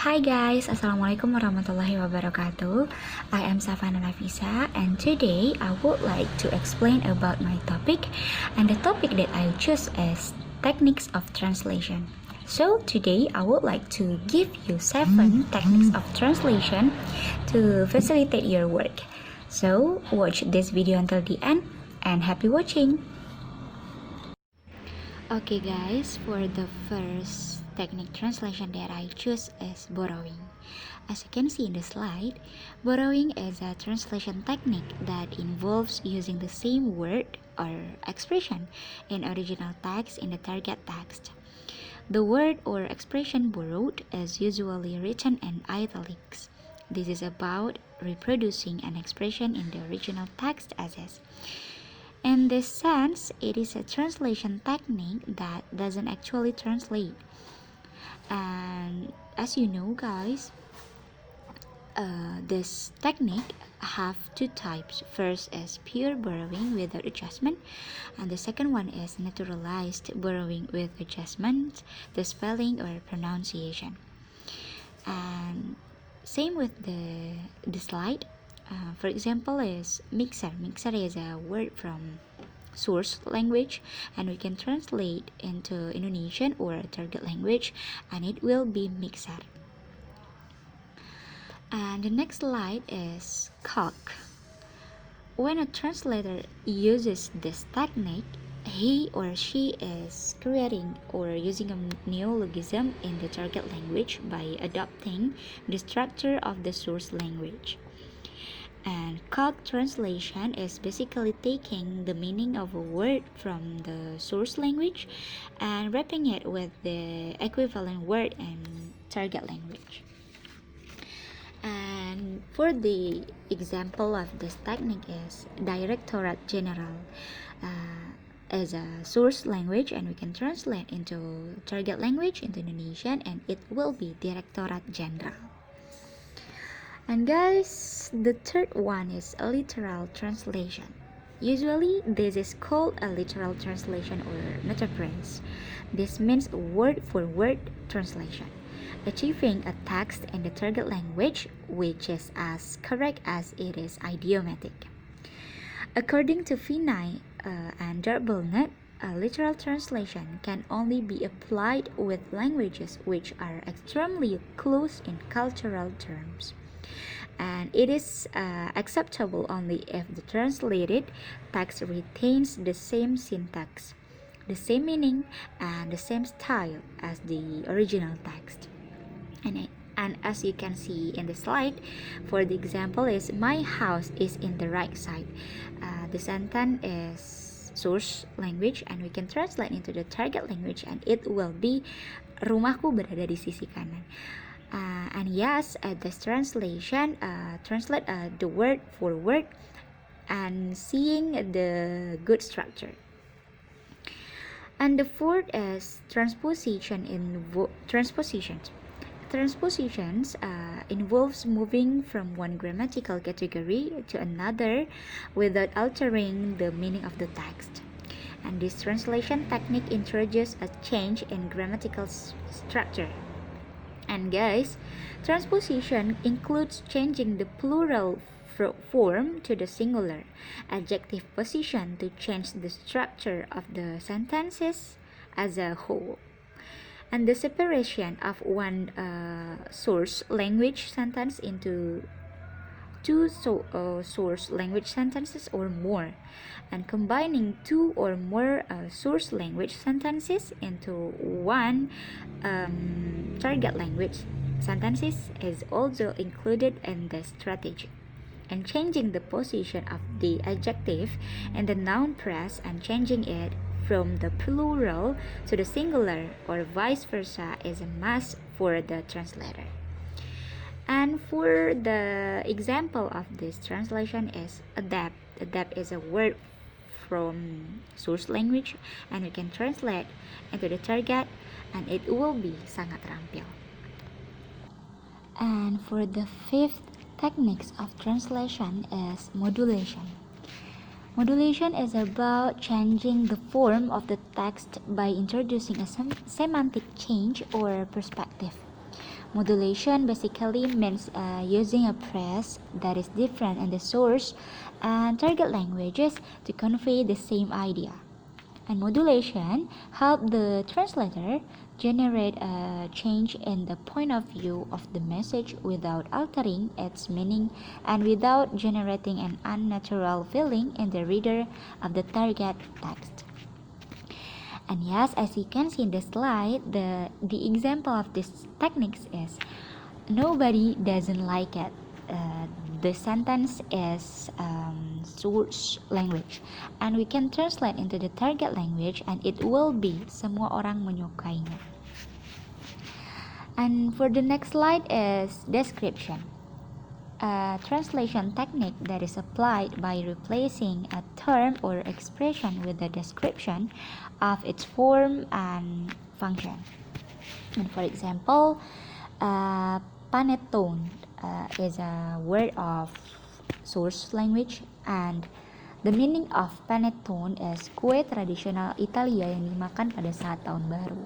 Hi guys, Assalamualaikum warahmatullahi wabarakatuh. I am Safana Nafisa and today I would like to explain about my topic, and the topic that I choose is techniques of translation. So today I would like to give you 7 techniques of translation to facilitate your work. So watch this video until the end and happy watching. Okay guys, for the first technique translation that I choose is borrowing. As you can see in the slide, borrowing is a translation technique that involves using the same word or expression in original text in the target text. The word or expression borrowed is usually written in italics. This is about reproducing an expression in the original text as is. In this sense, it is a translation technique that doesn't actually translate. And as you know, guys, this technique have two types. First is pure borrowing without adjustment, and the second one is naturalized borrowing with adjustment, the spelling or pronunciation. And same with the slide. For example, is mixer. Mixer is a word from source language, and we can translate into Indonesian or target language, and it will be mixer. And the next slide is calque. When a translator uses this technique, he or she is creating or using a neologism in the target language by adopting the structure of the source language. And calque translation is basically taking the meaning of a word from the source language and wrapping it with the equivalent word in target language. And for the example of this technique is Directorate General as a source language, and we can translate into target language into Indonesian, and it will be Directorate Jenderal. And guys, the third one is a literal translation. Usually this is called a literal translation or metaphrase. This means word for word translation, achieving a text in the target language which is as correct as it is idiomatic. According to Vinay and Darbelnet, a literal translation can only be applied with languages which are extremely close in cultural terms, and it is acceptable only if the translated text retains the same syntax, the same meaning, and the same style as the original text. And as you can see in the slide, for the example is my house is in the right side. The sentence is source language, and we can translate into the target language, and it will be rumahku berada di sisi kanan. And yes, this translation translate the word for word and seeing the good structure. And the fourth is transpositions. Transpositions involves moving from one grammatical category to another without altering the meaning of the text. And this translation technique introduces a change in grammatical structure. And guys, transposition includes changing the plural form to the singular adjective position to change the structure of the sentences as a whole, and the separation of one source language sentence into two source language sentences or more, and combining two or more source language sentences into one target language sentences is also included in the strategy. And changing the position of the adjective in the noun phrase and changing it from the plural to the singular or vice versa is a must for the translator. And for the example of this translation is adapt. Adapt is a word from source language, and we can translate into the target, and it will be sangat terampil. And for the fifth techniques of translation is modulation. Modulation is about changing the form of the text by introducing a semantic change or perspective. Modulation basically means using a phrase that is different in the source and target languages to convey the same idea. And modulation helps the translator generate a change in the point of view of the message without altering its meaning and without generating an unnatural feeling in the reader of the target text. And yes, as you can see in the slide, the example of this techniques is nobody doesn't like it. The sentence is source language, and we can translate into the target language, and it will be semua orang menyukainya. And for the next slide is description. A translation technique that is applied by replacing a term or expression with a description of its form and function. And for example, panettone is a word of source language, and the meaning of panettone is kue tradisional Italia yang dimakan pada saat tahun baru.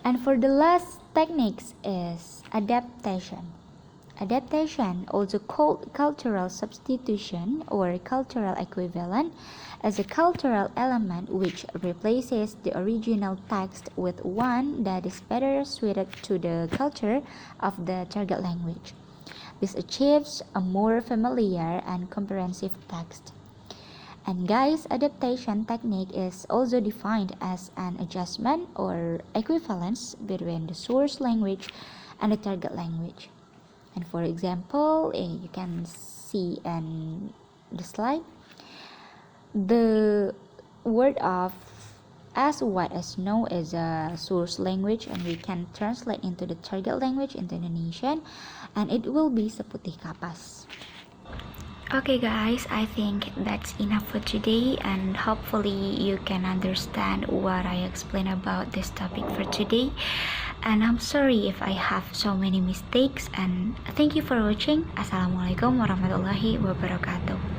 And for the last techniques is adaptation. Adaptation, also called cultural substitution or cultural equivalent, is a cultural element which replaces the original text with one that is better suited to the culture of the target language. This achieves a more familiar and comprehensive text. And guys, adaptation technique is also defined as an adjustment or equivalence between the source language and the target language. And for example, you can see in the slide, the word of as what is known as a source language, and we can translate into the target language into Indonesian, and it will be seputih kapas. Okay guys, I think that's enough for today, and hopefully you can understand what I explained about this topic for today. And I'm sorry if I have so many mistakes, and thank you for watching. Assalamualaikum warahmatullahi wabarakatuh.